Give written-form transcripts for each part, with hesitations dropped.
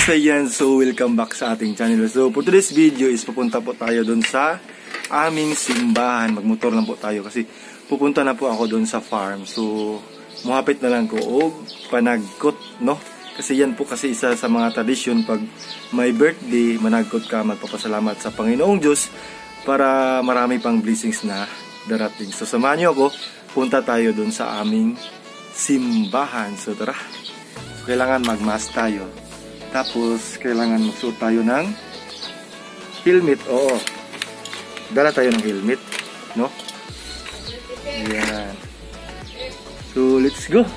So yan, so welcome back sa ating channel. So for today's video is pupunta po tayo doon sa aming simbahan. Magmotor lang po tayo kasi pupunta na po ako doon sa farm. So muhapit na lang ko og panagkot, no? Kasi yan po kasi isa sa mga tradisyon pag may birthday, managkot ka, magpapasalamat sa Panginoong Diyos para marami pang blessings na darating. So samahan niyo ako, punta tayo doon sa aming simbahan. So tara, so, kailangan mag-mask tayo. Tapos kailangan magsuot tayo ng helmet. Oo, dala tayo ng helmet, no? Yan. So let's go.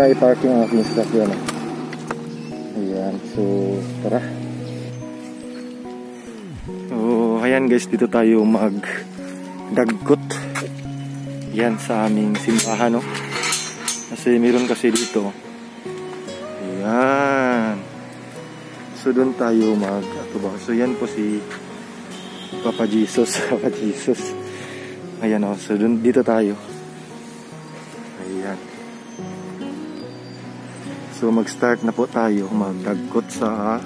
na i-parking ang aking sasakyan. Ayan, so tara. So ayan guys, dito tayo magdagkot. Yan sa aming simbahan, no? Kasi meron kasi dito. Ayan. So doon tayo mag-atubang. So yan po si Papa Jesus. Papa Jesus. Ayan, oh. So dito tayo. Ayan. So mag-start na po tayo magdagkot sa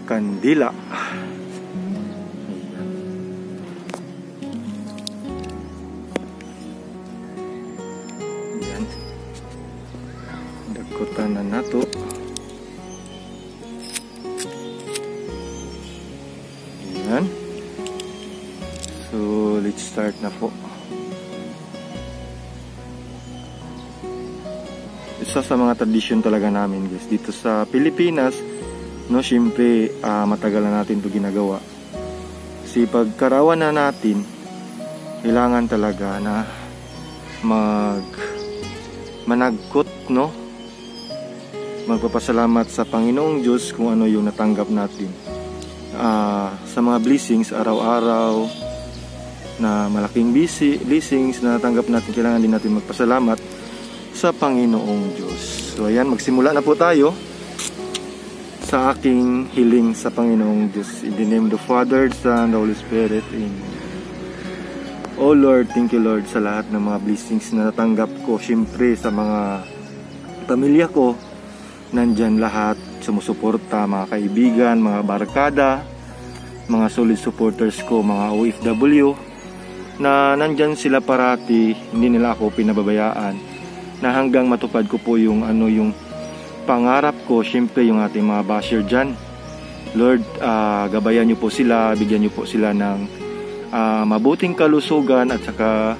kandila. Ayan. Ayan. Dagkotan na nato. Ayan. So let's start na po. Isa sa mga tradisyon talaga namin guys dito sa Pilipinas, no, syempre matagal na natin 'to ginagawa. Kasi pagkarawan na natin, kailangan talaga na managkot, no? Magpapasalamat sa Panginoong Diyos kung ano yung natanggap natin. Sa mga blessings araw-araw na malaking blessings na natanggap natin, kailangan din natin magpasalamat sa Panginoong Diyos. So ayan, magsimula na po tayo sa aking hiling sa Panginoong Diyos. In the name of the Father, Son, the Holy Spirit. Amen. Oh Lord, thank you Lord sa lahat ng mga blessings na natanggap ko. Siyempre sa mga pamilya ko, nandyan lahat, sumusuporta, mga kaibigan, mga barkada, mga solid supporters ko, mga OFW, na nandyan sila parati, hindi nila ako pinababayaan, na hanggang matupad ko po yung yung pangarap ko. Syempre yung ating mga basher dyan, Lord, gabayan niyo po sila, bigyan niyo po sila ng mabuting kalusugan at saka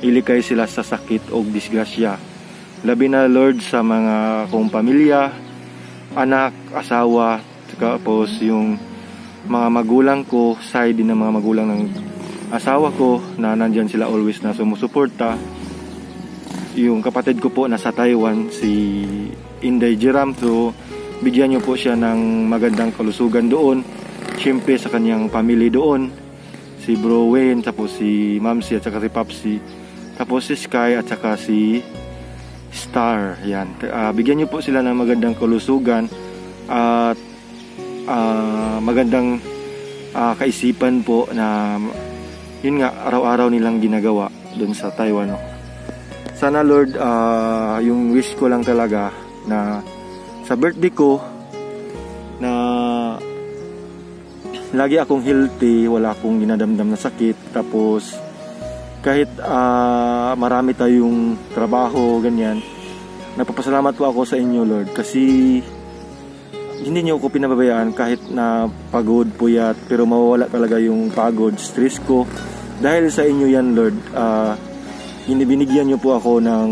ilikay sila sa sakit o disgrasya. Labi na Lord sa mga kong pamilya, anak, asawa, tapos yung mga magulang ko, side din ng mga magulang ng asawa ko na nandyan sila always na sumusuporta. Yung kapatid ko po nasa Taiwan, si Inday Jiram, so bigyan niyo po siya ng magandang kalusugan doon. Siyempre sa kanyang family doon, si Bro Wayne, tapos si Mamsi at saka si Papsi, tapos si Sky at saka si Star. Yan. Bigyan niyo po sila ng magandang kalusugan at magandang kaisipan po na yun nga araw-araw nilang ginagawa doon sa Taiwan, no? Sana Lord, yung wish ko lang talaga na sa birthday ko na lagi akong healthy, wala akong dinadamdam na sakit, tapos kahit marami tayong trabaho, ganyan, nagpapasalamat po ako sa inyo Lord, kasi hindi niyo ako pinababayaan kahit na pagod, puyat, pero mawawala talaga yung pagod, stress ko dahil sa inyo yan Lord. Binigyan niyo po ako ng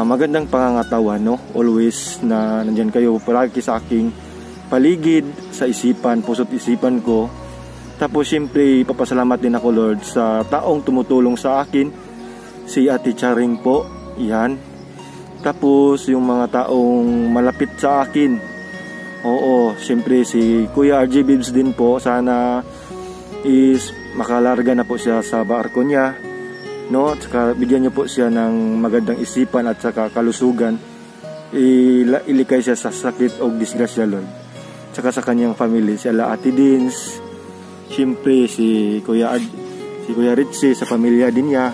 magandang pangangatawan, no? Always na nandyan kayo palagi sa aking paligid, sa isipan, puso't isipan ko. Tapos siyempre papasalamat din ako Lord sa taong tumutulong sa akin, si Ate Charing po, yan. Tapos yung mga taong malapit sa akin, oo, siyempre si Kuya RJ Bibs din po, sana is makalarga na po siya sa barko niya, no? At saka bigyan niyo po siya ng magandang isipan at saka kalusugan, ilikay siya sa sakit o disgrasya Lord. At saka sa kanyang family, si Ala Ate Dins, siyempre si Kuya Ritzy sa pamilya din niya,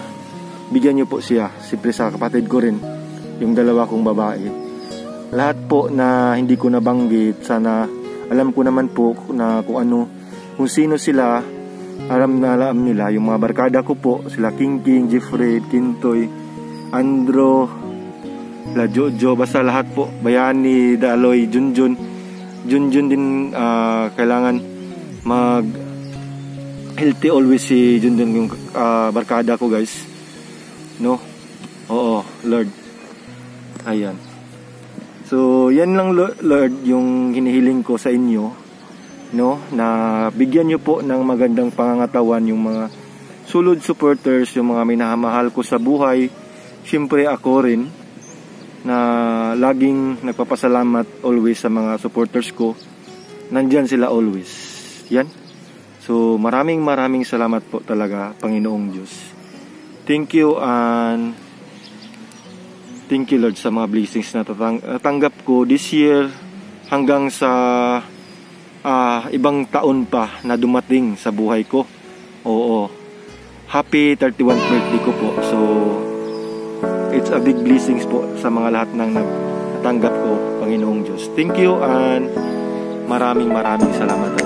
bigyan niyo po siya. Siyempre sa kapatid ko rin, yung dalawa kong babae, lahat po na hindi ko nabanggit, sana alam ko naman po na kung sino sila, alam nila, yung mga barkada ko po, sila King, Jeffrey, Kintoy, Andro, La Jojo, basta lahat po, Bayani, Daloy, Junjun din, kailangan mag healthy always si Junjun, yung barkada ko guys, no? Oo Lord, ayan. So yan lang Lord yung hinihiling ko sa inyo, no, na bigyan niyo po ng magandang pangangatawan yung mga sulod supporters, yung mga minamahal ko sa buhay. Siyempre ako rin, na laging nagpapasalamat always sa mga supporters ko. Nandyan sila always. Yan. So maraming salamat po talaga, Panginoong Diyos. Thank you, and thank you, Lord, sa mga blessings na natanggap ko this year hanggang sa ibang taon pa na dumating sa buhay ko. Oo. Happy 31st birthday ko po. So, it's a big blessings po sa mga lahat ng natanggap ko, Panginoong Diyos. Thank you, and maraming salamat.